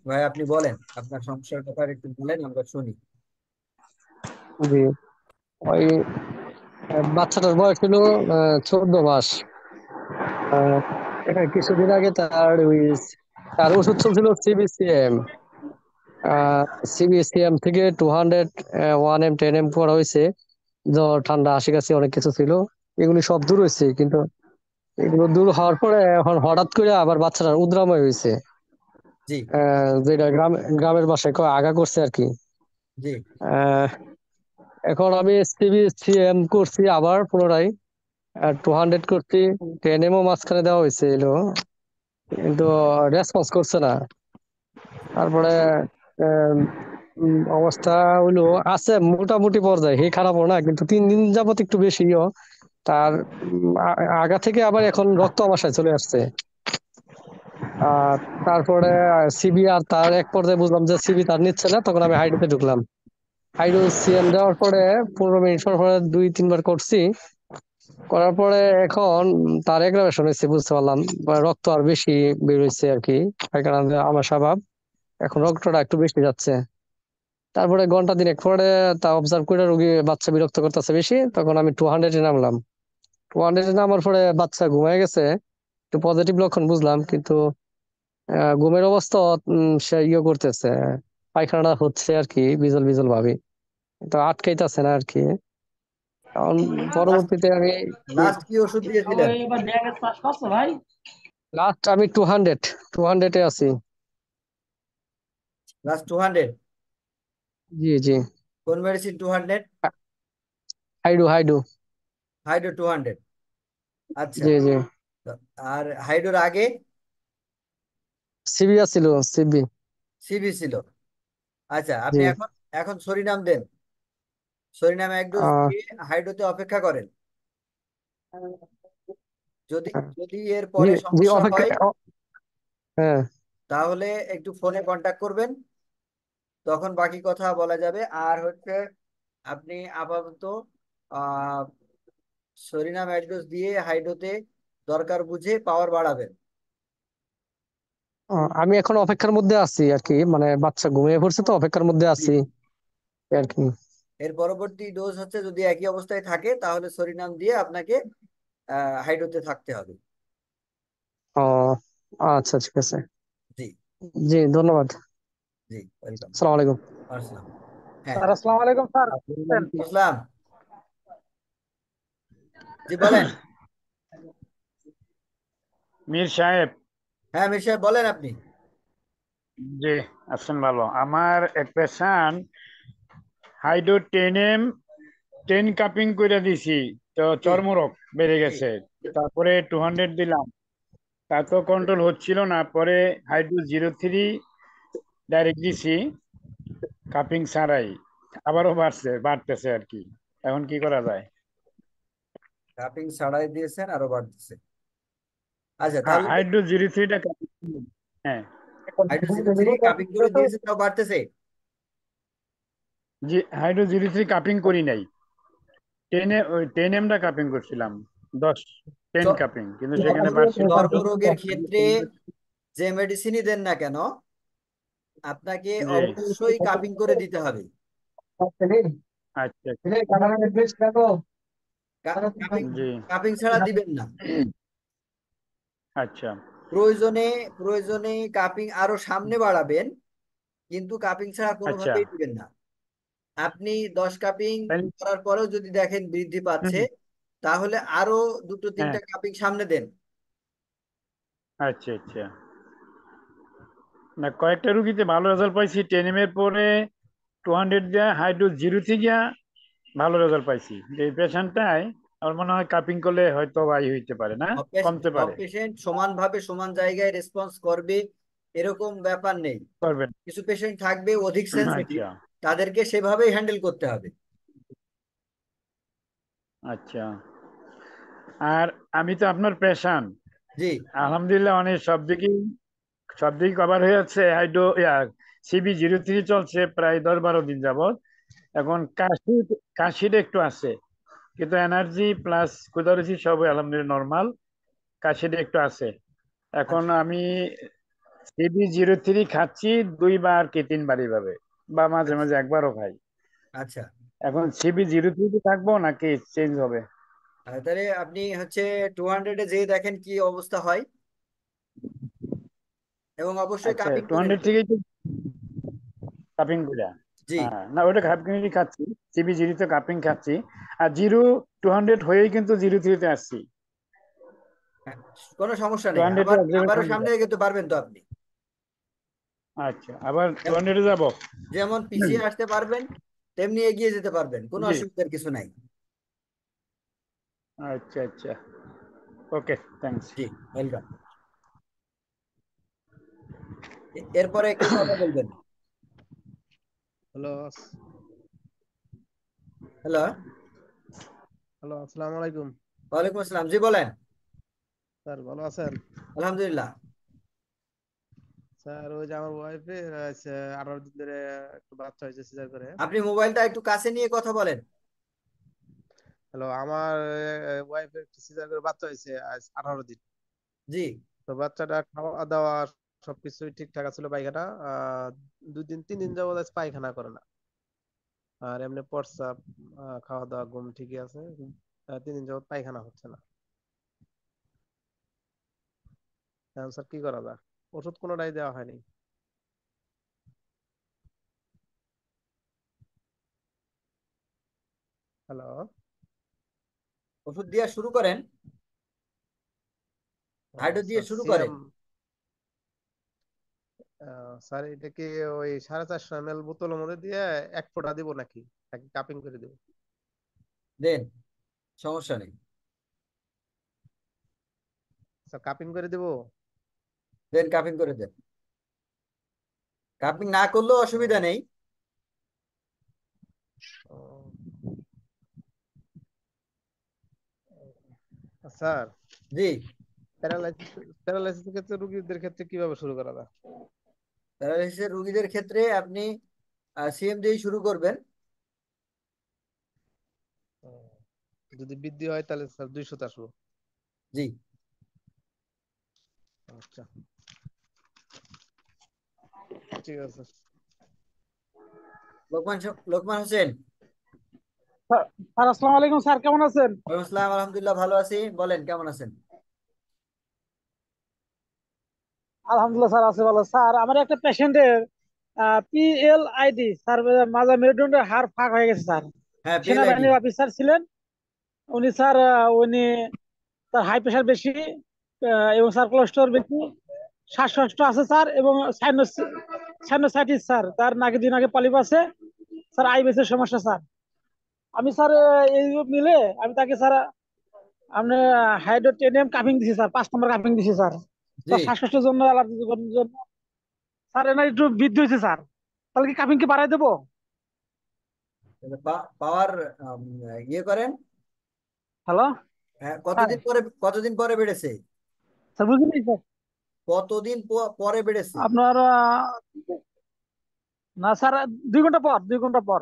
ভাই আপনি বলেন আপনার সমস্যার কথা একটু বলেন আমরা শুনি। জি। ওই বাচ্চাটার বয়স ছিল 14 মাস। আহ, কিছুদিন আগে তার ওষুধ চলছিল সিবিসিএম। সিবিসিএম থেকে 201 M 10 M করা হয়েছে। জ্বর ঠান্ডা হাসি কাশি অনেক কিছু ছিল, এগুলি সব দূর হয়েছে, কিন্তু এগুলো দূর হওয়ার পরে এখন হঠাৎ করে আবার বাচ্চাটার উদ্রাময় হয়েছে। জি। যেটা গ্রামের বাসায় কয় আগা করছে আর কি। জি। আহ, এখন আমি সিবিসিএম করছি আবার পুনরায়, 200 করছি। 10 M মাঝখানে দেওয়া হয়েছিল, কিন্তু রেসপন্স করছে না। তারপরে আম, অবস্থা হইলো আছে মোটামুটি পর্যায়ে, হে খারাপও না, কিন্তু 3 দিন যাবত একটু বেশিও। তার আগা থেকে আবার এখন রক্ত আমাশয় চলে আসছে। আর তারপরে সিবি, আর তার এক পর্যায়ে বুঝলাম যে সিবি তার নিচ্ছে না, তখন আমি হাইড্রোতে ঢুকলাম। হাইড্রো সিএম দেওয়ার পরে 15 মিনিট পর পরে 2-3 বার করছি। করার পরে এখন তার এগ্রাভেশন হয়েছে বুঝতে পারলাম, বা রক্ত আর বেশি বের হয়েছে আর কি। পায়খানা আমার স্বভাব, এখন রক্তটা একটু বেশি যাচ্ছে। তারপরে ঘন্টা দিনেক পরে তা অবজার্ভ করে রোগী বাচ্চা বিরক্ত করতেছে বেশি, তখন আমি 200-এ নামলাম। 200-এ নামার পরে বাচ্চা ঘুমায় গেছে, একটু পজিটিভ লক্ষণ বুঝলাম, কিন্তু ঘুমের অবস্থা সে করতেছে, পায়খানাটা হচ্ছে আর কি বিজল বিজল ভাবে, তো আটকাইতেছে না আর কি। কারণ লাস্ট পরবর্তীতে আমি লাস্ট কি ওষুধ দিয়েছিলেন? লাস্ট আমি 200-এ আছি। লাস্ট 200? জি জি। কোন মেডিসিন 200? হাইডু হাইডু। হাইড্রো 200? আচ্ছা। জি জি। তো আর হাইড্রোর আগে সিবি ছিল, সিবি। সিবি ছিল। আচ্ছা, জি। আপনি এখন এখন সরিনাম দেন। সরিনামে এক ডোজ আহ দিয়ে হাইড্রোতে অপেক্ষা করেন। যদি যদি এর জি পরে জি, সমস্যা অপেক্ষা হয় হ্যাঁ। তাহলে একটু ফোনে কন্টাক্ট করবেন, তখন বাকি কথা বলা যাবে। আর হচ্ছে আপনি আপাতত আহ সরিনাম এক ডোজ দিয়ে হাইড্রোতে দরকার বুঝে পাওয়ার বাড়াবেন। আমি এখন অপেক্ষার মধ্যে আছি আর কি, মানে বাচ্চা ঘুমিয়ে পড়ছে তো অপেক্ষার মধ্যে জি। আছি আর কি। এর পরবর্তী ডোজ হচ্ছে যদি একই অবস্থায় থাকে তাহলে সরিনাম দিয়ে আপনাকে হাইড্রোতে থাকতে হবে। ও আচ্ছা, ঠিক আছে। জি। জি, ধন্যবাদ। জি, ওয়েলকাম। আসসালামু আলাইকুম। আসসালাম। হ্যাঁ। স্যার, আসসালামু আলাইকুম স্যার। বুঝলাম। জি বলেন। মীর সাহেব। হ্যাঁ মির সাহেব বলেন আপনি। জি, আছেন ভালো? আমার এক পেশেন্ট হাইড্রো 10 কাপিং করে দিছি, তো জি। চর্মরোগ বেড়ে জি। গেছে। তারপরে 200 দিলাম, তা তো কন্ট্রোল হচ্ছিল না। পরে হাইড্রো 03 ডাইরেক্ট দিছি, কাপিং ছাড়াই। আবারও বাড়তেছে আর কি। এখন কি করা যায়? কাপিং ছাড়াই দিয়েছেন আরো বাড়তেছে। আচ্ছা হ্যাঁ, তাহলে হাইড্রো 03টা কাপিং। হ্যাঁ। হাইড্রোজেন 3 কাপিং করে দিয়েছে তাও বাড়তেছে। জি, হাইড্রো 03 কাপিং করি নাই। 10 এমটা কাপিং করছিলাম। 10 চ- কাপিং, কিন্তু সেখানে বাড়ছিল কত? চর্মরোগের ক্ষেত্রে যে মেডিসিনই দেন না কেন আপনাকে জি। অবশ্যই কাপিং করে দিতে হবে। আচ্ছা। কাপিং জি। কাপিং ছাড়া দিবেন না। আচ্ছা। প্রয়োজনে প্রয়োজনে কাপিং আরো সামনে বাড়াবেন, কিন্তু কাপিং ছাড়া আচ্ছা। কোনোভাবেই দিবেন না। আপনি 10 কাপিং তাই- করার পরেও যদি দেখেন বৃদ্ধি পাচ্ছে হুম, তাহলে আরো দুটো হ্যাঁ। তিনটা কাপিং সামনে দেন। আচ্ছা আচ্ছা। না, কয়েকটা রুগীতে ভালো রেজাল্ট পাইছি 10 এর পরে। 200 দিয়া হাইড্রো 03 গিয়া ভালো রেজাল্ট পাইছি। এই পেশেন্টটাই আমার মনে হয় কাপিং করলে হয়তো বাই হইতে পারে, না কমতে সব পারে। পেশেন্ট সমানভাবে সমান জায়গায় রেসপন্স করবে এরকম ব্যাপার নেই। করবেন। কিছু পেশেন্ট থাকবে অধিক সেনসিটিভ, আচ্ছা তাদেরকে সেভাবেই হ্যান্ডেল করতে হবে। আচ্ছা। আর আমি তো আপনার পেশেন্ট, জি। আলহামদুলিল্লাহ অনেক সব দিকে কভার হয়ে যাচ্ছে। CB 03 চলছে প্রায় 10-12 দিন যাবত। এখন কাশিটা একটু আছে, কিন্তু এনার্জি প্লাস ক্ষুধারুচি সবই আলহামদুলিল্লাহ নর্মাল। কাশিটা একটু আছে। এখন আচ্ছা। আমি CB03 খাচ্ছি 2 বার কি 3বার এইভাবে, বা মাঝে আচ্ছা মাঝে একবারও খাই। আচ্ছা। এখন CB03 থাকবো নাকি চেঞ্জ হবে? তাহলে আপনি হচ্ছে 200-এ যেয়ে দেখেন কি অবস্থা হয়, এবং অবশ্যই আচ্ছা, কাপিং করে 200 নেবেন। থেকেই তো কাপিং করে। জি। হ্যাঁ, না ওটা কাপিং খাচ্ছি, CB0 কাপিং খাচ্ছি। আর 200 হয়েই কিন্তু 03-তে আসছি। হ্যাঁ, কোনো সমস্যা নেই, 200-এ আবার আবারও অবজারভেশন। সামনে এগোতে পারবেন তো আপনি। আচ্ছা, আবার যেম- 200-এ যাবো। যেমন পিছিয়ে আসতে পারবেন, তেমনি এগিয়ে যেতে পারবেন, কোনো জি। অসুবিধার কিছু নাই। আচ্ছা আচ্ছা, ওকে, থ্যাঙ্কস। জি, ওয়েলকাম। এরপরে কে কথা বলবেন? হ্যালো। হ্যালো। হ্যালো, আসসালামু আলাইকুম। ওয়ালাইকুম আসসালাম, জি বলেন। স্যার ভালো আছেন? আলহামদুলিল্লাহ। স্যার ওই যে আমার ওয়াইফের 18 দিন ধরে একটু বাচ্চা হয়েছে সিজার করে। আপনি মোবাইলটা একটু কাছে নিয়ে কথা বলেন। হ্যালো, আমার ওয়াইফের সিজার করে বাচ্চা হয়েছে আজ 18 দিন। জি। তো বাচ্চাটা খাওয়া দাওয়া সবকিছুই ঠিকঠাক ছিল, পায়খানা 2 দিন 3 দিন যাবত আজ পায়খানা করে না। আর এমনি প্রস্রাব, খাওয়া দাওয়া ঘুম ঠিকই আছে। 3 দিন যাবত পায়খানা হচ্ছে না। এখন স্যার কি করা যায়? ওষুধ কোনোটাই দেওয়া হয়নি। হ্যালো। ওষুধ দিয়ে শুরু করেন, হাইড্রো দিয়ে স্যার শুরু করেন। সিএম, স্যার এটা কি ওই 450 ml বোতলের মধ্যে দিয়ে 1 ফোঁটা দিব নাকি নাকি কাপিং করে দিব? দেন, সমস্যা নেই। স্যার কাপিং করে দিব? দেন, কাপিং করে দেন। কাপিং না করলেও অসুবিধা ও, নেই। ও, স্যার জি। প্যারালাইসিস প্যারালাইসিস ক্ষেত্রে রোগীদের ক্ষেত্রে কিভাবে শুরু করা যায়? প্যারালাইসিসের রোগীদের ক্ষেত্রে আপনি সিএম দিয়েই শুরু করবেন। ও, যদি বৃদ্ধি হয় তাহলে স্যার 200 আসবো। জি। আচ্ছা, ঠিক আছে। লোকমান হোসেন। স্যার স্যার, আসসালামু আলাইকুম স্যার, কেমন আছেন? ওয়ালাইকুম আসসালাম, আলহামদুলিল্লাহ ভালো আছি, বলেন কেমন আছেন? আলহামদুলিল্লাহ স্যার, আছে ভালো। স্যার আমার একটা পেশেন্টের PLID স্যার, মাজা মেরুদণ্ডের হাড় ফাঁক হয়ে গেছে স্যার। হ্যাঁ, পিএলআইডি। সেনাবাহিনীর অফিসার ছিলেন উনি স্যার। উনি তার হাই প্রেশার বেশি, এবং স্যার কোলেস্টেরল বেশি, শ্বাসকষ্ট আছে স্যার, এবং সাইনোসাইটিস স্যার, তার নাকে 2 নাকে পলিপ আছে স্যার, আইবিএস সমস্যা স্যার। আমি স্যার এই মিলে আমি তাকে স্যার আপনি হাইড্রোটেনিয়াম কাপিং দিছি স্যার, 5 নম্বর কাপিং দিছি স্যার। জি। তার শ্বাসকষ্টের জন্য, অ্যালার্জির জন্য স্যার এনার একটু বৃদ্ধি হয়েছে স্যার। তাহলে কি কাপিং কি বাড়াই দেবো? পাওয়ার ইয়ে করেন। হ্যালো। হ্যাঁ, হ্যাঁ কতদিন পরে বেড়েছে? স্যার, বুঝলি স্যার? কতদিন পরে বেড়েছে? আপনার না স্যার, 2 ঘন্টা পর, 2 ঘন্টা পর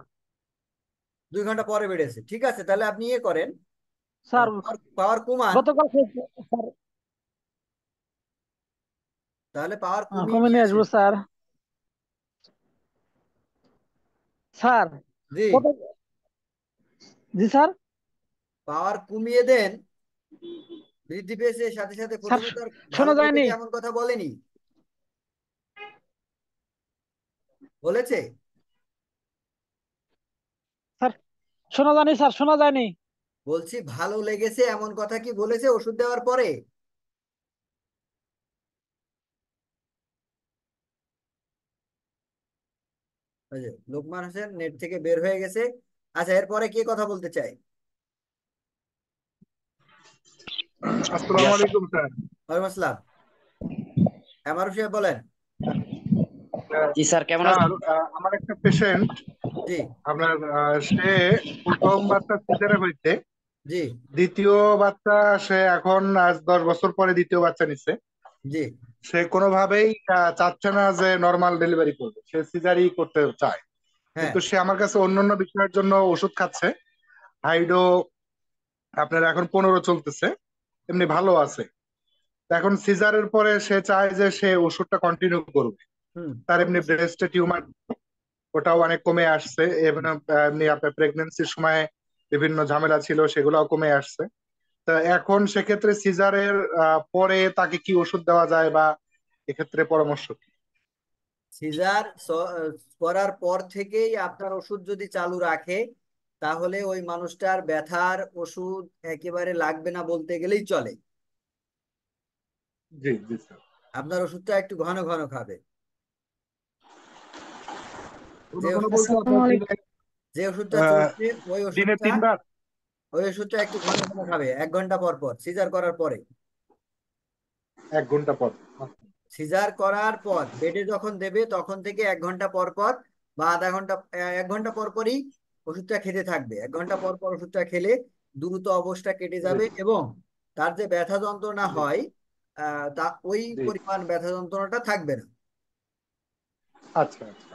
2 ঘন্টা পরে বেড়েছে, ঠিক আছে, তাহলে আপনি ইয়ে করেন, স্যার। পাওয়ার কমান। গতকাল স্যার, তাহলে পাওয়ার কমিয়ে কমে নিয়ে নিয়ে আসবো আসেন। স্যার। স্যার জি। কত? জি স্যার। পাওয়ার কমিয়ে দেন, বৃদ্ধি পেয়েছে সাথে সাথে, স্যার প্রথমে তো আর ভালো শোনা রেখেছে যায়নি এমন কথা বলেনি, বলেছে? স্যার, শোনা যায়নি স্যার, শোনা যায়নি। বলছি ভালো লেগেছে এমন কথা কি বলেছে ওষুধ দেওয়ার পরে? ওই যে লোকমান হোসেন নেট থেকে বের হয়ে গেছে। আচ্ছা, এরপরে কে কথা বলতে চায়? আসসালামু আলাইকুম স্যার। ওয়ালাইকুম আসসালাম। আমার সাহেব বলেন। জি স্যার, কেমন স্যার আছেন? আমার একটা পেশেন্ট, জি। আপনার সে প্রথম বাচ্চা সিজারে হয়েছে, জি। দ্বিতীয় বাচ্চা সে এখন আজ 10 বছর পরে দ্বিতীয় বাচ্চা নিচ্ছে। জি। সে কোনোভাবেই চাচ্ছে না যে নর্মাল ডেলিভারি করবে, সে সিজারই করতে চায়। হ্যাঁ। কিন্তু সে আমার কাছে অন্যান্য বিষয়ের জন্য ওষুধ খাচ্ছে। হাইডো আপনার এখন 15 চলতেছে, এমনি ভালো আছে। এখন সিজারের পরে সে চায় যে সে ওষুধটা কন্টিনিউ করবে, হুম তার এমনি ব্রেস্টে টিউমার ওটাও অনেক কমে আসছে, এমনি আপনার প্রেগনেন্সির সময় বিভিন্ন ঝামেলা ছিল সেগুলোও কমে আসছে। তা এখন সেক্ষেত্রে সিজারের পরে তাকে কি ওষুধ দেওয়া যায়, বা এক্ষেত্রে পরামর্শ কি? সিজার করার পর থেকেই আপনার ওষুধ যদি চালু রাখে, তাহলে ওই মানুষটার ব্যথার ওষুধ একেবারে লাগবে না বলতে গেলেই চলে। জি জি স্যার। আপনার ওষুধটা একটু ঘন ঘন খাবে। কোনো যে কোনো বলতে আসসালামু আপনার আলাইকুম। যে ওষুধটা আহ, চলছে ওই দিনে ওষুধটা 3 বার। ওই ওষুধটা একটু ঘন ঘন খাবে, 1 ঘন্টা পর পর সিজার করার পরে। 1 ঘন্টা পর। সিজার করার পর বেডে যখন দেবে তখন থেকে 1 ঘন্টা পর পর বা আধা ঘন্টা, 1 ঘন্টা পর পরই ওষুধটা খেতে থাকবে। 1 ঘন্টা পর পর ওষুধটা খেলে দ্রুত অবস্থা কেটে জি যাবে এবং তার যে ব্যথা যন্ত্রণা জি হয় তা ওই জি। পরিমাণ ব্যথা যন্ত্রণাটা থাকবে না। আচ্ছা আচ্ছা।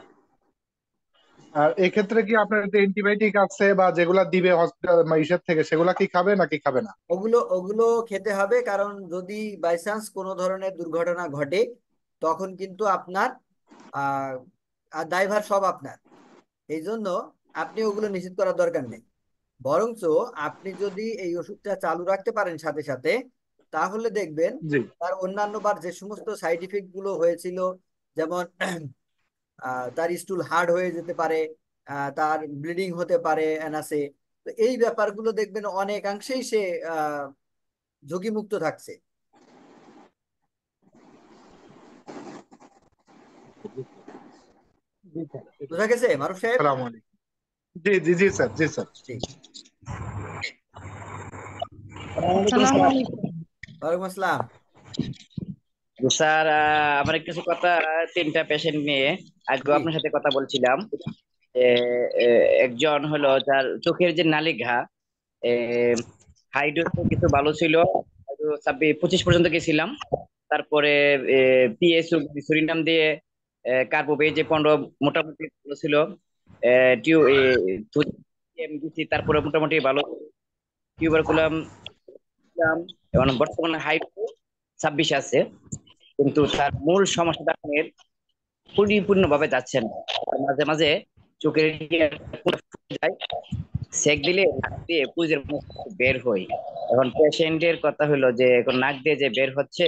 আর এক্ষেত্রে কি আপনার যে অ্যান্টিবায়োটিক আছে বা যেগুলা দিবে হসপিটাল ইসের থেকে, সেগুলা কি খাবে নাকি খাবে না? ওগুলো ওগুলো খেতে হবে, কারণ যদি বাই চান্স কোনো ধরনের দুর্ঘটনা ঘটে তখন কিন্তু আপনার আহ দায়ভার সব আপনার। এই জন্য আপনি ওগুলো নিষেধ করার দরকার নেই। বরঞ্চ আপনি যদি এই ওষুধটা চালু রাখতে পারেন সাথে সাথে, তাহলে দেখবেন জি তার অন্যান্য বার যে সমস্ত সাইড ইফেক্ট গুলো হয়েছিল, যেমন তার স্টুল হার্ড হয়ে যেতে পারে, তার ব্লিডিং হতে পারে এনাসে, তো এই ব্যাপারগুলো দেখবেন অনেকাংশেই সে আহ ঝুঁকিমুক্ত থাকছে। জি স্যার। বোঝা গেছে মারুফ সাহেব? আসসালামু আলাইকুম। জি জি জি স্যার, জি স্যার। ঠিক। আসসালামু আসসালামু স্যার। আলাইকুম। ওয়ালাইকুম আসসালাম। স্যার আমার কিছু কথা, 3টা পেশেন্ট নিয়ে আজকে জি। আপনার সাথে কথা বলছিলাম। এ, এ, একজন হলো যার চোখের যে নালিঘা, হাইড্রোস কিছু ভালো ছিল, 25 পর্যন্ত গেছিলাম। তারপরে পিএসও সুরিনাম দিয়ে কার্বোভেজ যে 15 মোটামুটি ভালো ছিল। টিউ দিছি, তারপরে মোটামুটি ভালো টিউবারকুলাম দিলাম। এবং বর্তমানে হাইড্রো 26 আছে, কিন্তু তার মূল সমস্যাটা আপনার পরিপূর্ণভাবে যাচ্ছে না। মাঝে মাঝে চোখের দিকে ফুলে যায়, সেক দিলে নাক দিয়ে পুজের মতো বের হয়। এখন পেশেন্টের কথা হলো যে এখন নাক দিয়ে যে বের হচ্ছে,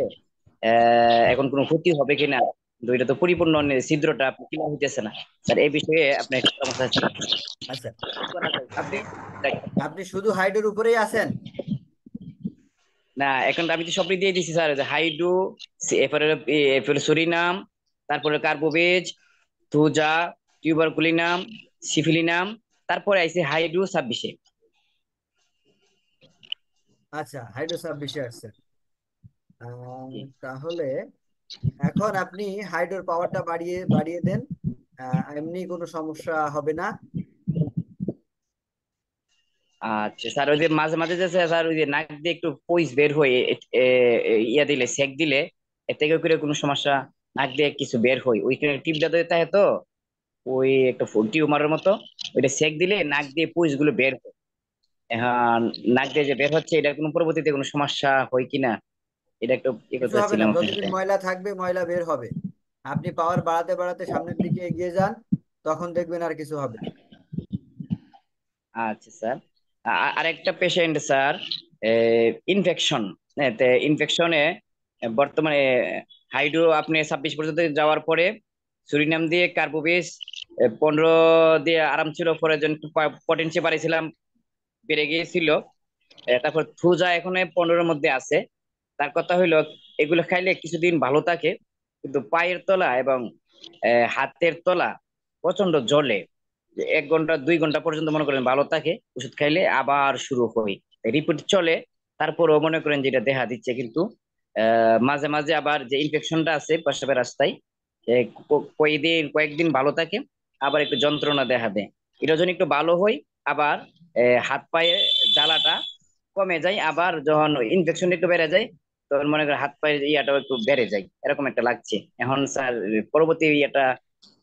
এখন কোনো ক্ষতি হবে কিনা, কিন্তু এটা তো পরিপূর্ণ ছিদ্রটা ক্লিয়ার হইতেছে না। স্যার এই বিষয়ে আপনার একটু পরামর্শ আছে? আচ্ছা, কি করা যায় আপনি স্যার? আপনি শুধু হাইডের উপরেই আছেন? না, এখন তো আমি তো সবই দিয়ে দিছি স্যার, যে হাইড্রো, এরপরে এরপরে সুরিনাম, তারপরে কার্বোভেজ, থুজা, টিউবারকুলিনাম, সিফিলিনাম, তারপরে আইছে হাইড্রো 26-এ। আচ্ছা, হাইড্রো সাব বিষয়ে আসছেন। তাহলে এখন আপনি হাইড্রোর পাওয়ারটা বাড়িয়ে বাড়িয়ে দেন, এমনি কোনো সমস্যা হবে না। আচ্ছা স্যার, ওই যে মাঝে মাঝে যে স্যার ওই যে নাক দিয়ে একটু পয়স বের হয়ে ইয়া দিলে, সেক দিলে এর থেকে করে কোনো সমস্যা, নাক দিয়ে কিছু বের হয় ওইখানে টিপ দিতে থাকে তো, ওই একটা টিউমারের মতো, ওইটা সেক দিলে নাক দিয়ে পয়স গুলো বের হয়। এখন নাক দিয়ে যে বের হচ্ছে, এটা কোনো পরবর্তীতে কোনো সমস্যা হয় কিনা, এটা একটু ই কিছু করতে হবে না, চাচ্ছিলাম আপনার যতদিন সাথে। ময়লা থাকবে ময়লা বের হবে। আপনি পাওয়ার বাড়াতে বাড়াতে সামনের দিকে এগিয়ে যান, তখন দেখবেন আর কিছু হবে না। আচ্ছা স্যার, আরেকটা পেশেন্ট স্যার, ইনফেকশন, ইনফেকশনে বর্তমানে হাইড্রো আপনি 26 পর্যন্ত যাওয়ার পরে সুরিনাম দিয়ে কার্বোভিস 15 দিয়ে আরাম ছিল, পরে যখন পটেন্সি বাড়িয়েছিলাম বেড়ে গিয়েছিল। তারপর থ্রুজা এখন 15-এর মধ্যে আছে। তার কথা হইলো এগুলো খাইলে কিছুদিন ভালো থাকে, কিন্তু পায়ের তলা এবং হাতের তলা প্রচন্ড জ্বলে। যে 1 ঘন্টা 2 ঘন্টা পর্যন্ত মনে করেন ভালো থাকে, ওষুধ খাইলে আবার শুরু হয়, রিপিট চলে। তারপরও মনে করেন যেটা দেখা দিচ্ছে, কিন্তু মাঝে মাঝে আবার যে ইনফেকশনটা আছে প্রস্রাবের রাস্তায়, কয়েকদিন ভালো থাকে, আবার একটু যন্ত্রণা দেখা দেয়। এটা যখন একটু ভালো হয়, আবার হাত পায়ে জ্বালাটা কমে যায়, আবার যখন ইনফেকশন একটু বেড়ে যায় তখন মনে করেন হাত পায়ের ইয়াটাও একটু বেড়ে যায়, এরকম একটা লাগছে। এখন স্যার পরবর্তী ইয়েটা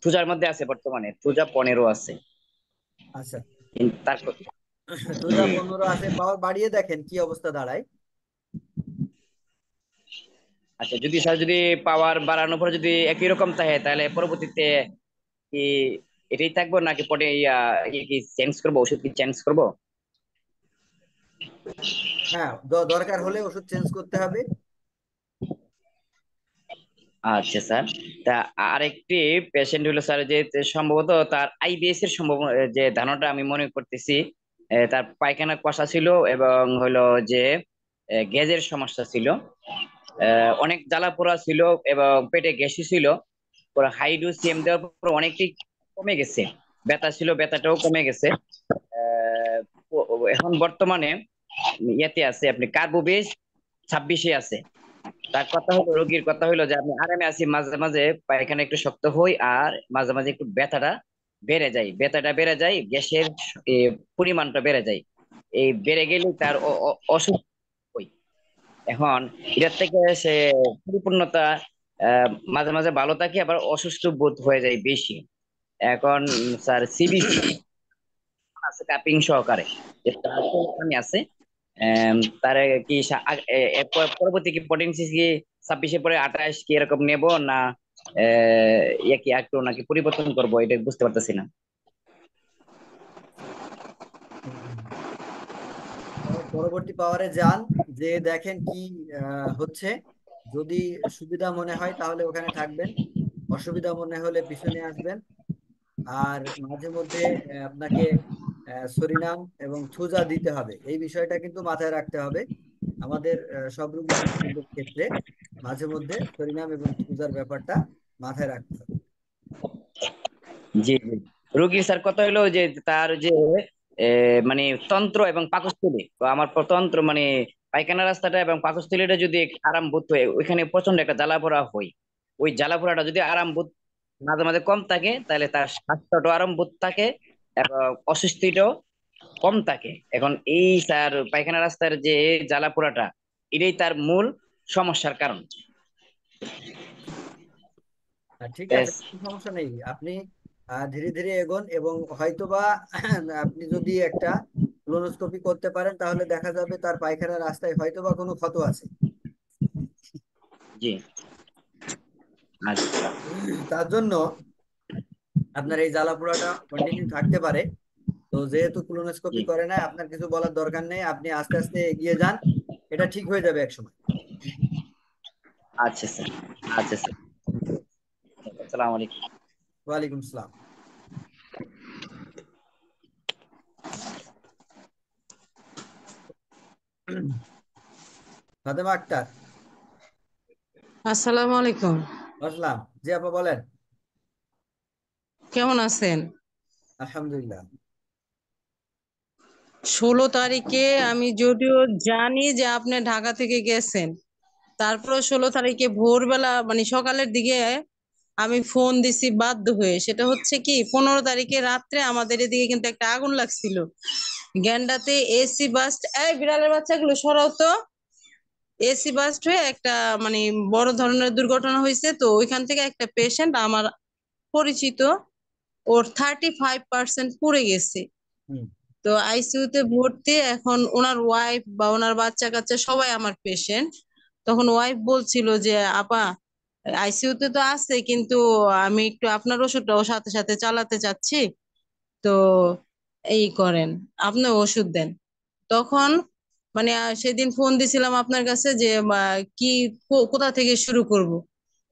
থুজার মধ্যে আছে, বর্তমানে থুজা 15 আছে। আচ্ছা, তারপর সোজা 15 আছে, পাওয়ার বাড়িয়ে দেখেন কি অবস্থা দাঁড়ায়। আচ্ছা, যদি স্যার যদি পাওয়ার বাড়ানোর পরে যদি একই রকম থাকে তাহলে পরবর্তীতে কি এটাই থাকবো নাকি পরে কি চেঞ্জ করবো, ওষুধ কি চেঞ্জ করবো? হ্যাঁ, দরকার হলে ওষুধ চেঞ্জ করতে হবে। আচ্ছা স্যার, তা আরেকটি পেশেন্ট হলো স্যার যে সম্ভবত তার আইবিএস এর সম্ভব যে ধারণাটা আমি মনে করতেছি, তার পায়খানা কষা ছিল এবং হলো যে গ্যাসের সমস্যা ছিল, অনেক জ্বালা পোড়া ছিল এবং পেটে গ্যাসই ছিল। পরে হাইড্রো সিএম দেওয়ার পর অনেকটাই কমে গেছে, ব্যথা ছিল ব্যথাটাও কমে গেছে। আহ, এখন বর্তমানে ইয়েতে আছে, আপনি কার্বোবেজ 26-এ আছে। তার কথা হলো, রোগীর কথা হলো যে আমি আরামে আছি, মাঝে মাঝে পায়খানা একটু শক্ত হই আর মাঝে মাঝে একটু ব্যথাটা বেড়ে যায়, গ্যাসের এ, পরিমাণটা বেড়ে যায়। এই বেড়ে গেলে তার অসুস্থ হই। এখন এটার থেকে সে পরিপূর্ণতা মাঝে মাঝে ভালো থাকে, আবার অসুস্থ বোধ হয়ে যায় বেশি। এখন স্যার সিবিসি আছে কাপিং সহকারে, যে তার আমি আছে, তার কি পরবর্তী কি পটেন্সি কি 26-এর পরে 28 কি এরকম নেব না ইয়ে কি একটু নাকি পরিবর্তন করব, এটা বুঝতে পারতেছি না। পরবর্তী পাওয়ারে যান, যে দেখেন কি হচ্ছে। যদি সুবিধা মনে হয় তাহলে ওখানে থাকবেন, অসুবিধা মনে হলে পিছনে আসবেন। আর মাঝে মধ্যে আপনাকে সরিনাম এবং থুজা দিতে হবে, এই বিষয়টা কিন্তু মাথায় রাখতে হবে। আমাদের সব রোগীর ক্ষেত্রে মাঝে মধ্যে সরিনাম এবং থুজার ব্যাপারটা মাথায় রাখতে হবে। জি জি। রোগীর স্যার কথা হলো যে তার যে মানে তন্ত্র এবং পাকস্থলী, তো আমার তন্ত্র মানে পায়খানা রাস্তাটা এবং পাকস্থলীটা যদি আরাম বোধ হয়, ওইখানে প্রচন্ড একটা জ্বালা পোড়া হয়। ওই জ্বালা পোড়াটা যদি আরাম বোধ মাঝে মাঝে কম থাকে তাহলে তার স্বাস্থ্যটাও আরাম বোধ থাকে এবং অস্বস্তিটাও কম থাকে। এখন এই স্যার পায়খানা রাস্তার যে জ্বালা পোড়াটা, এটাই তার মূল সমস্যার কারণ। ঠিক আছে, ব্যাস। কোনো সমস্যা নেই। আপনি ধীরে ধীরে এগোন, এবং হয়তোবা আপনি যদি একটা কোলোনোস্কোপি করতে পারেন তাহলে দেখা যাবে তার পায়খানা রাস্তায় হয়তোবা কোনো ক্ষত আছে। জি। আচ্ছা। তার জন্য আপনার এই জ্বালা পোড়াটা কন্টিনিউ থাকতে পারে। তো যেহেতু জি। কোলোনোস্কোপি করে না, আপনার কিছু বলার দরকার নেই, আপনি আস্তে আস্তে এগিয়ে যান, এটা ঠিক হয়ে যাবে একসময়। আচ্ছা স্যার। আচ্ছা স্যার, আসসালামু আলাইকুম। ওয়ালাইকুম আসসালাম। ফাতেমা আক্তার। আসসালামু আলাইকুম। আসলাম, জি আপা বলেন। কেমন আছেন? আলহামদুলিল্লাহ। 16 তারিখে আমি যদিও জানি যে আপনি ঢাকা থেকে গেছেন, তারপরে 16 তারিখে ভোরবেলা মানে সকালের দিকে আমি ফোন দিছি বাধ্য হয়ে। সেটা হচ্ছে কি, 15 তারিখে রাত্রে আমাদের এদিকে কিন্তু একটা আগুন লাগছিল গ্যান্ডাতে। এসি বাস্ট, এই বিড়ালের বাচ্চাগুলো সরাও তো। এসি বাস্ট হয়ে একটা মানে বড় ধরনের দুর্ঘটনা হয়েছে। তো ওইখান থেকে একটা পেশেন্ট আমার পরিচিত, ওর 35% পুড়ে গেছে। হুম। তো আইসিইউতে ভর্তি। এখন ওনার ওয়াইফ বা ওনার বাচ্চা কাচ্চা সবাই আমার পেশেন্ট। তখন ওয়াইফ বলছিল যে আপা, আইসিইউতে তো আছে কিন্তু আমি একটু আপনার ওষুধটাও সাথে সাথে চালাতে চাচ্ছি, তো এই করেন, আপনি ওষুধ দেন। তখন মানে সেদিন ফোন দিছিলাম আপনার কাছে যে কি কোথা থেকে শুরু করব।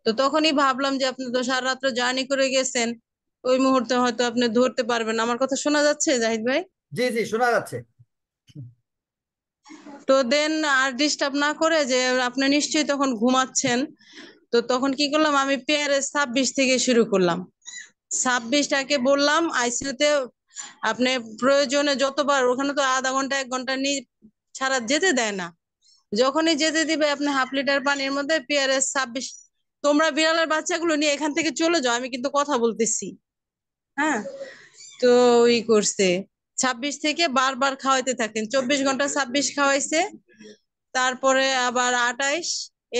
তো তখনই ভাবলাম যে আপনি তো সারা রাত্র জার্নি করে গেছেন, ওই মুহূর্তে হয়তো আপনি ধরতে পারবেন। আমার কথা শোনা যাচ্ছে জাহিদ ভাই? জি জি, শোনা যাচ্ছে। তো দেন আর ডিস্টার্ব না করে, যে আপনি নিশ্চয়ই তখন ঘুমাচ্ছেন, তো তখন কি করলাম, আমি পেয়ারে 26 থেকে শুরু করলাম। 26টাকে বললাম আইসিইউতে আপনি প্রয়োজনে যতবার, ওখানে তো আধা ঘন্টা 1 ঘন্টা ছাড়া যেতে দেয় না, যখনই যেতে দিবে আপনি হাফ লিটার পানির মধ্যে পেয়ারে 26। তোমরা বিড়ালের বাচ্চাগুলো নিয়ে এখান থেকে চলে যাও, আমি কিন্তু কথা বলতেছি। হ্যাঁ, তো ওই করছে 26 থেকে বারবার খাওয়াইতে থাকেন, 24 ঘন্টা 26 খাওয়াইছে। তারপরে আবার 28,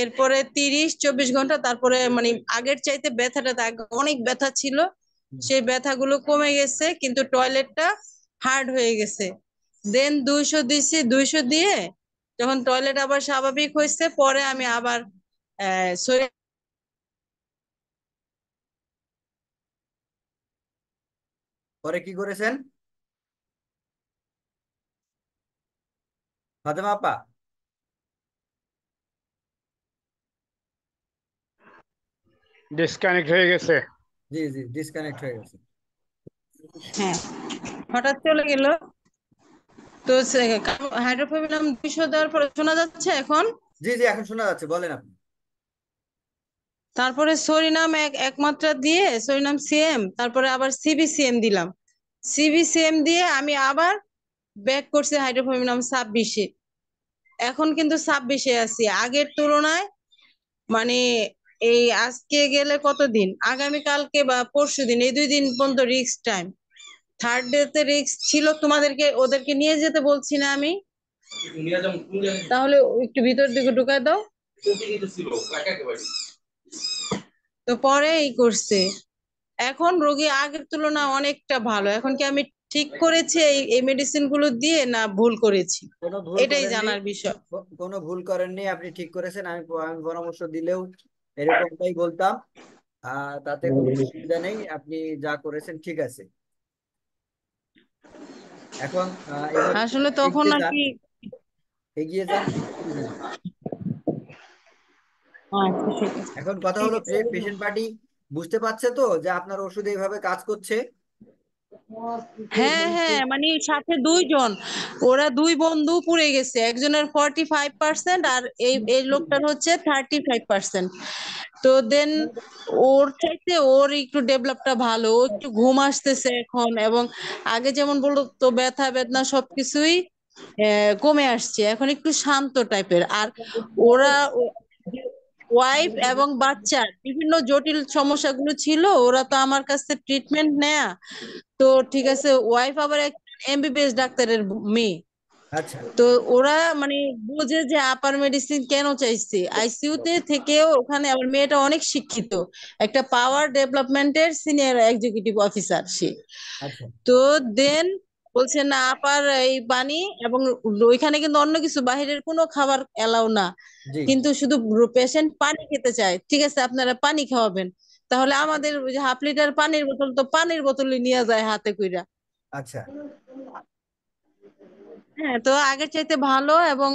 এরপরে 30, 24 ঘন্টা। তারপরে মানে আগের চাইতে ব্যথাটা অনেক ব্যথা ছিল, সেই ব্যথাগুলো কমে গেছে, কিন্তু টয়লেটটা হার্ড হয়ে গেছে। দেন 200 দিছি, 200 দিয়ে যখন টয়লেট আবার স্বাভাবিক হয়েছে, পরে আমি আবার সরি পরে কি করেছেন ফাতেমা আপা? ডিসকানেক্ট হয়ে গেছে। জি জি, ডিসকানেক্ট হয়ে গেছে। হ্যাঁ, হঠাৎ চলে গেল। তো হাইড্রোফোবিনাম 200 দেওয়ার পরে শোনা যাচ্ছে এখন? জি জি, এখন শোনা যাচ্ছে, বলেন আপনি। তারপরে সরিনাম এক মাত্রা দিয়ে সরিনাম সিএম, তারপরে আবার সিবিসিএম দিলাম। সিবিসিএম দিয়ে আমি আবার ব্যাক করছি হাইড্রোফোবিনাম 26-এ। এখন কিন্তু 26-এ আছি আগের তুলনায়। মানে এই আজকে গেলে কতদিন, আগামীকালকে বা পরশুদিন, এই 2 দিন পর্যন্ত রিস্ক টাইম। থার্ড ডে তে রিস্ক ছিল, তোমাদেরকে ওদেরকে নিয়ে যেতে বলছি না আমি? তাহলে একটু ভিতর দিকে ঢুকায় দাও। তো পরে এই করছে। এখন রোগী আগের তুলনায় অনেকটা ভালো। এখন কি আমি ঠিক করেছি এই মেডিসিন গুলো দিয়ে, না ভুল করেছি? কোনো ভুল এটাই করেননি, জানার বিষয়। কোনো ভুল করেননি, আপনি ঠিক করেছেন। আমি পরামর্শ দিলেও এরকমটাই বলতাম। তাতে কোনো অসুবিধা নেই, আপনি যা করেছেন ঠিক আছে। এখন এবার আসলে তখন এগিয়ে আর যান, কি। এগিয়ে যান, কোনো অসুবিধা নেই। আচ্ছা, ঠিক আছে। এখন কথা ঠিক হলো, আছে। পেশেন্ট পার্টি বুঝতে পারছে তো যে আপনার ওষুধ এইভাবে কাজ করছে? হ্যাঁ হ্যাঁ, মানে সাথে 2 জন, ওরা 2 বন্ধু পুড়ে গেছে। একজনের 45% আর এই লোকটার হচ্ছে 35%। তো দেন ওর চাইতে ওর একটু ডেভেলপটা ভালো, ও একটু ঘুম আসতেছে এখন, এবং আগে যেমন বলতো তো ব্যথা বেদনা সবকিছুই কমে আসছে, এখন একটু শান্ত টাইপের। আর ওরা ওয়াইফ এবং বাচ্চার বিভিন্ন জটিল সমস্যাগুলো ছিল, ওরা তো আমার কাছে ট্রিটমেন্ট নেয়া। তো ঠিক আছে, ওয়াইফ আবার এক এমবিবিএস ডাক্তারের মেয়ে। আচ্ছা তো ওরা মানে বুঝে যে আপার মেডিসিন কেন চাইছে, আইসিইউ তে থেকেও ওখানে আবার মেয়েটা অনেক শিক্ষিত, একটা পাওয়ার ডেভেলপমেন্টের সিনিয়র এক্সিকিউটিভ অফিসার সে। আচ্ছা। তো দেন বলছে না আপার এই পানি, এবং ওইখানে কিন্তু অন্য কিছু বাহিরের কোনো খাবার এলাও না, জি। কিন্তু শুধু পেশেন্ট পানি খেতে চায়। ঠিক আছে, আপনারা পানি খাওয়াবেন। তাহলে আমাদের ওই যে হাফ লিটার পানির বোতল, তো পানির বোতলই নিয়ে যায় হাতে কইরা। আচ্ছা হ্যাঁ, তো আগের চাইতে ভালো, এবং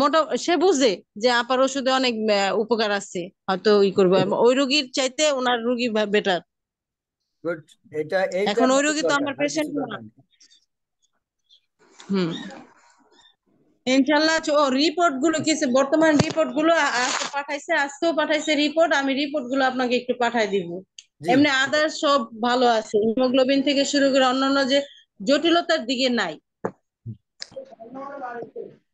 মোটা সে বুঝে যে আপার ওষুধে অনেক উপকার আছে, হয়তো করবো। ওই রোগীর চাইতে ওনার রোগী বেটার। গুড। এইটা এখন ওই আমাদের রোগী তো দরকার, আমার আর পেশেন্ট কিছু না। দরকার নেই। হুম, ইনশাল্লাহ। ও রিপোর্ট গুলো কিছু বর্তমান রিপোর্ট গুলো পাঠাইছে, আজকেও পাঠাইছে রিপোর্ট। আমি রিপোর্ট গুলো আপনাকে একটু পাঠাই দিব। জি এমনি আদার্স সব ভালো আছে, হিমোগ্লোবিন থেকে শুরু করে অন্যান্য যে জটিলতার দিকে নাই।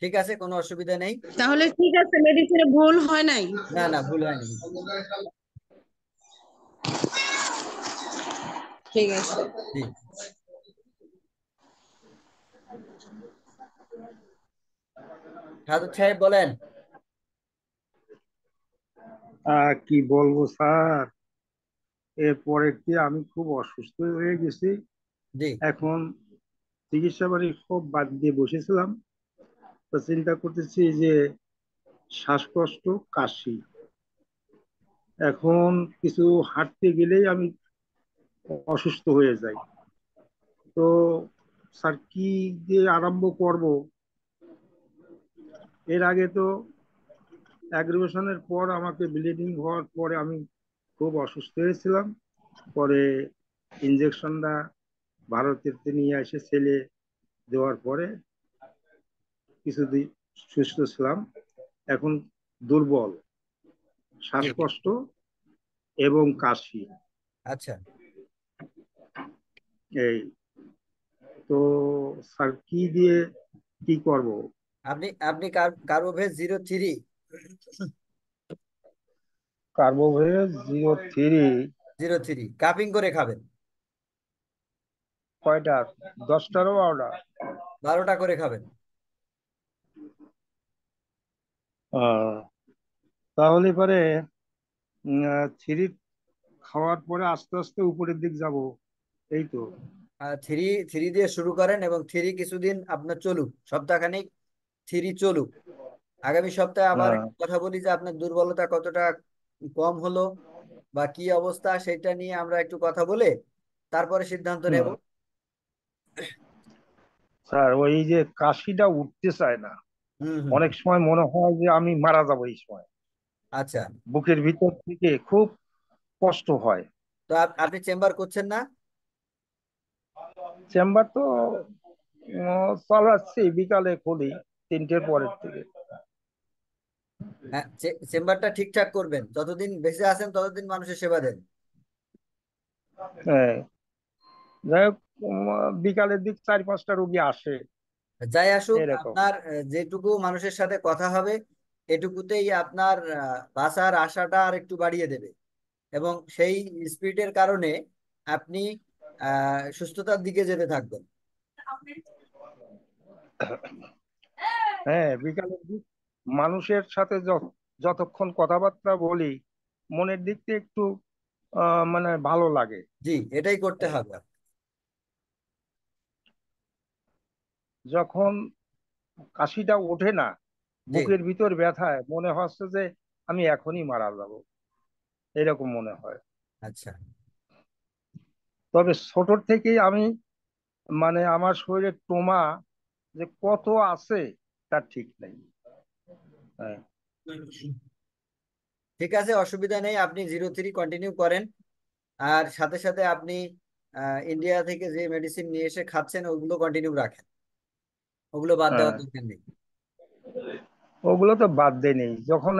ঠিক আছে, কোনো অসুবিধা নেই। তাহলে ঠিক আছে, মেডিসিনে ভুল হয় নাই। না না, ভুল হয়নি কিছু। ঠিক আছে। জি। সাধু সাহেব বলেন। কি বলবো স্যার, এরপরে কি আমি খুব অসুস্থ হয়ে গেছি। জি এখন চিকিৎসা বাড়ি সব বাদ দিয়ে বসেছিলাম, তো চিন্তা করতেছি যে শ্বাসকষ্ট, কাশি, এখন কিছু হাঁটতে গেলেই আমি অসুস্থ হয়ে যাই। তো স্যার কি দিয়ে আরম্ভ করব? এর আগে তো অ্যাগ্রিভেশনের পর আমাকে ব্লিডিং হওয়ার পরে আমি খুব অসুস্থ হয়েছিলাম। পরে ইঞ্জেকশনটা ভারতের নিয়ে এসে ছেলে দেওয়ার পরে কিছুদিন সুস্থ ছিলাম। এখন দুর্বল, জি। শ্বাসকষ্ট এবং কাশি, আচ্ছা, এই। তো স্যার কি দিয়ে কি করব? আপনি আপনি কার্বোভেজ 03, কার্বোভেজ 03। 03 কাপিং করে খাবেন। কয়টা? 10টারও 12টা? 12টা করে খাবেন। তাহলে পরে থ্রি খাওয়ার পরে আস্তে আস্তে উপরের দিক যাব, এই তো। থ্রি থ্রি দিয়ে শুরু করেন, এবং থ্রি কিছুদিন আপনার চলুক, সপ্তাহখানেক থ্রি চলুক। আগামী সপ্তাহে আবার হ্যাঁ একটু কথা বলি যে আপনার দুর্বলতা কতটা কম হলো বা কি অবস্থা, সেটা নিয়ে আমরা একটু কথা বলে তারপরে সিদ্ধান্ত হুম। নেব। স্যার ওই যে কাশিটা উঠতে চায় না, হুম হুম। অনেক সময় মনে হয় যে আমি মারা যাবো এই সময়, আচ্ছা, বুকের ভিতর থেকে খুব কষ্ট হয়। তো আপনি চেম্বার করছেন না? চেম্বার তো চালাচ্ছি, বিকালে খুলি 3টের পরের থেকে। হ্যাঁ, চেম্বারটা ঠিকঠাক করবেন, যতদিন বেঁচে আছেন ততদিন মানুষের সেবা দেন। হ্যাঁ, যাই হোক, বিকালের দিক 4-5টা রোগী আসে যাই আসুক, এরকম। আপনার যেটুকু মানুষের সাথে কথা হবে এটুকুতেই আপনার বাঁচার আশাটা আর একটু বাড়িয়ে দেবে, এবং সেই স্পিরিটের কারণে আপনি সুস্থতার দিকে যেতে থাকবেন। হ্যাঁ, বিকালের দিক মানুষের সাথে যতক্ষণ কথাবার্তা বলি, মনের দিক থেকে একটু মানে ভালো লাগে। জি, এটাই করতে হবে। যখন কাশিটা ওঠে না, জি। বুকের ভিতর ব্যথায় মনে হচ্ছে যে আমি এখনই মারা যাব, এরকম মনে হয়। আচ্ছা। তবে ছোট থেকেই আমি মানে আমার শরীরে ট্রমা যে কত আছে তার ঠিক নেই। হ্যাঁ। ঠিক আছে, অসুবিধা নেই, আপনি 03 কন্টিনিউ করেন। আর সাথে সাথে আপনি ইন্ডিয়া থেকে যে মেডিসিন নিয়ে এসে খাচ্ছেন ওগুলো কন্টিনিউ রাখেন, ওগুলো বাদ দেওয়ার হ্যাঁ, দরকার নেই। ওগুলো তো বাদ দেই নেই, যখন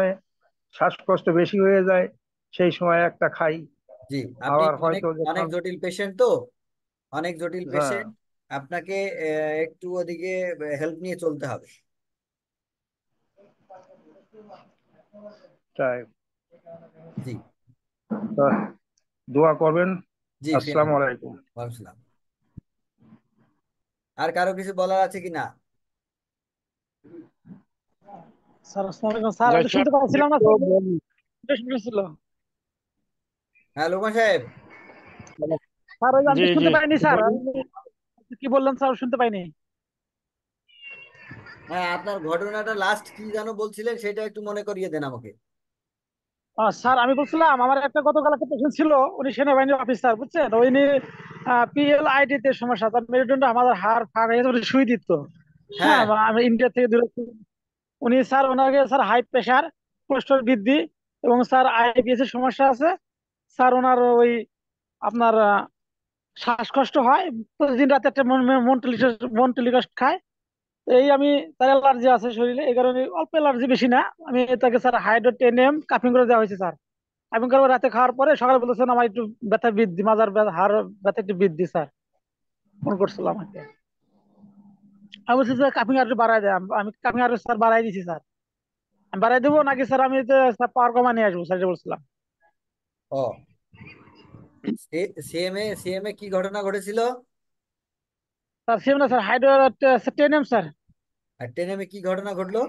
শ্বাসকষ্ট বেশি হয়ে যায় সেই সময় একটা খাই। জি, আপনি আবার অনেক হয়তো অনেক যখন জটিল পেশেন্ট তো, অনেক জটিল হ্যাঁ, পেশেন্ট, আপনাকে একটু ওদিকে হেল্প নিয়ে চলতে হবে। তাই জি। তো দোয়া করবেন। জি, আসসালামু আলাইকুম। ওয়ালাইকুম আসসালাম। আর কারো কিছু বলার আছে কি না? স্যার আসসালামু আলাইকুম স্যার, আমি তো আচ্ছা, শুনতে পাচ্ছিলাম না একটু স্যার, বলি। বেশ ছিল। হ্যাঁ, লোকমান সাহেব। স্যার ওই যে আমি জি তো জি শুনতে পাইনি স্যার, বলি। কি বললেন স্যার শুনতে পাইনি। হ্যাঁ, আপনার ঘটনাটা লাস্ট কি যেন বলছিলেন, সেটা একটু মনে করিয়ে দেন আমাকে। স্যার আমি বলছিলাম আমার একটা গতকাল একটা পেশেন্ট ছিল, উনি সেনাবাহিনীর অফিসার বুঝছেন, উনি PLID তে সমস্যা, তার মেরুদণ্ড আমাদের হাড় ফাড় হয়ে উনি সুই দিত। হ্যাঁ, হ্যাঁ। আমি ইন্ডিয়া থেকে দূরে ছিলাম। উনি স্যার ওনাকে স্যার হাই প্রেশার, কোলেস্ট্রল বৃদ্ধি এবং স্যার IBS এর সমস্যা আছে। স্যার ওনার ওই আপনার শ্বাসকষ্ট হয়, প্রতিদিন রাতে একটা মন্টেলিকাস্ট খায়। এই আমি, তার অ্যালার্জি আছে শরীরে, এই কারণে অল্প অ্যালার্জি, বেশি না। আমি তাকে স্যার হাইড্রো 10 mg কাপিং করে দেওয়া হয়েছে স্যার। কাপিং করে রাতে খাওয়ার পরে সকালে বলতেছেন আমার একটু ব্যথা বৃদ্ধি, মাজার ব্যথা, হাড় ব্যথা একটু বৃদ্ধি স্যার, ফোন করছিল আমাকে। আমি বলছি স্যার কাপিং আর একটু বাড়াই দেয়, আমি কাপিং আর স্যার বাড়াই দিছি স্যার। আমি বাড়াই দেবো নাকি স্যার, আমি স্যার পাওয়ার কমা নিয়ে আসবো স্যার, এটা বলছিলাম। ও, সিএমএ কি ঘটনা ঘটেছিল? স্যার সেম না স্যার, হাইড্রো 10 mg স্যার। আর টেনেমে কি ঘটনা ঘটলো?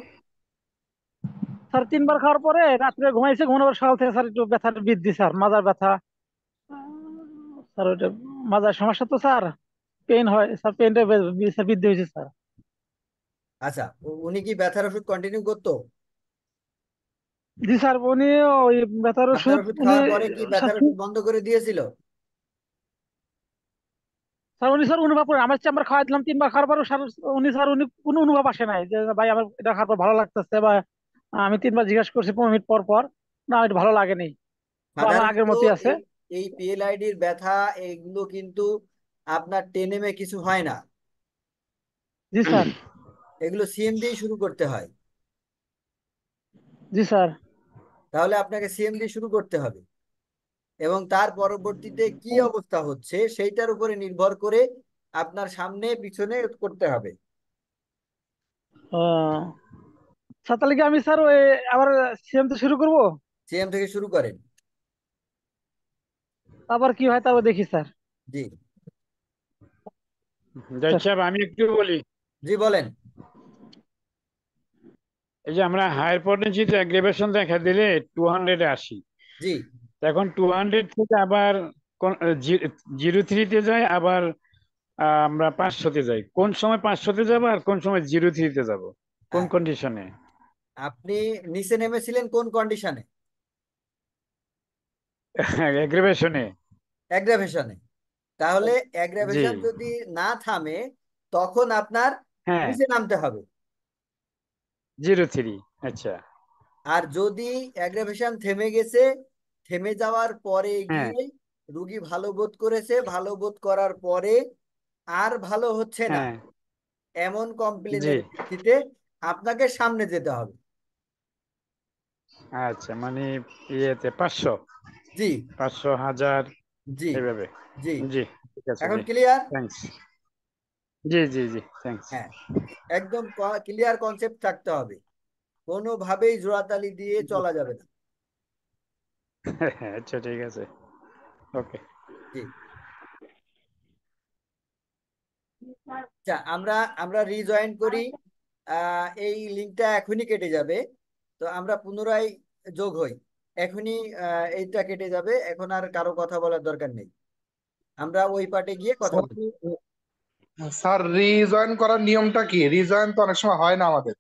স্যার 3 বার খাওয়ার পরে রাত্রে ঘুমাইছে, ঘুমানোর সকাল থেকে স্যার একটু ব্যথার বৃদ্ধি স্যার, মাজার ব্যথা। স্যার ওইটা মাজার সমস্যা তো স্যার, পেন হয় স্যার, পেনটা স্যার বৃদ্ধি হয়েছে স্যার। আচ্ছা, উনি কি ব্যথার ওষুধ কন্টিনিউ করতো? জি স্যার, উনি ওই ব্যথার আপনার ওষুধ ওষুধ উনি খাওয়ার পরে কি ব্যথার ওষুধ বন্ধ করে দিয়েছিল? স্যার উনি স্যার অনুভব করেন, আমার চেম্বার খাওয়াই দিলাম 3 বার খাওয়ার পর স্যার, উনি স্যার উনি কোনো অনুভব আসে নাই যে ভাই আমার এটা খাওয়ার পর ভালো লাগতেছে, বা আমি 3 বার জিজ্ঞাসা করছি 15 মিনিট পর পর, না এটা ভালো লাগেনি, বা আমার আগের সাধারণত মতোই আছে। এই এই পিএলআইডির ব্যথা এগুলো কিন্তু আপনার টেনেমে কিছু হয় না, জি স্যার। এগুলো সিএম দিয়েই শুরু করতে হয়। জি স্যার। তাহলে আপনাকে সিএম দিয়ে শুরু করতে হবে, এবং তার পরবর্তীতে কি অবস্থা হচ্ছে সেইটার উপরে নির্ভর করে আপনার সামনে পিছনে করতে হবে। আহ, স্যার তাহলে কি আমি স্যার ওই আবার সিএম তো শুরু করবো, সিএম থেকে শুরু করেন। আবার কি হয় তারপর দেখি স্যার। জি। জাহিদ সাহেব, আমি একটু বলি। জি, বলেন। এই যে আমরা হায়ার পটেনশিয়াল অ্যাগ্রিভেশন দেখা দিলে 200-এ আসি, জি। এখন 200 থেকে আবার 03-তে যাই, আবার আমরা 500-তে যাই। কোন সময় 500-তে যাবো আর কোন সময় 03-তে যাব, কোন হ্যাঁ, কন্ডিশনে? আপনি নিচে নেমেছিলেন কোন কন্ডিশনে? এগ্রিভেশনে। অ্যাগ্রাভেশনে। তাহলে জি। অ্যাগ্রাভেশন যদি না থামে তখন আপনার হ্যাঁ, নিচে নামতে হবে। 03। আচ্ছা। আর যদি অ্যাগ্রাভেশন থেমে গেছে, থেমে যাওয়ার পরে হ্যাঁ, গিয়ে রুগী ভালো বোধ করেছে, ভালো বোধ করার পরে আর ভালো হচ্ছে না, হ্যাঁ। এমন জি। কমপ্লেনের ভিত্তিতে আপনাকে সামনে যেতে হবে। আচ্ছা, মানে ইয়েতে 500, জি 500, 1000 জি এইভাবে। জি। জি, ঠিক আছে। এখন জি, ক্লিয়ার? থ্যাঙ্কস। জি, জি, জি, থ্যাঙ্কস। হ্যাঁ, একদম ক্লিয়ার কনসেপ্ট থাকতে হবে, কোনোভাবেই জোড়াতালি দিয়ে চলা যাবে না। আচ্ছা, ঠিক আছে। ওকে। জি। আচ্ছা, আমরা আমরা রিজয়েন করি। এই লিঙ্কটা এখনই কেটে যাবে, তো আমরা পুনরায় যোগ হই এখনই। এইটা কেটে যাবে, এখন আর কারো কথা বলার দরকার নেই, আমরা ওই পার্টে গিয়ে কথা বলি। স্যার রিজয়েন করার নিয়মটা কি? রিজয়েন তো অনেক সময় হয় না আমাদের।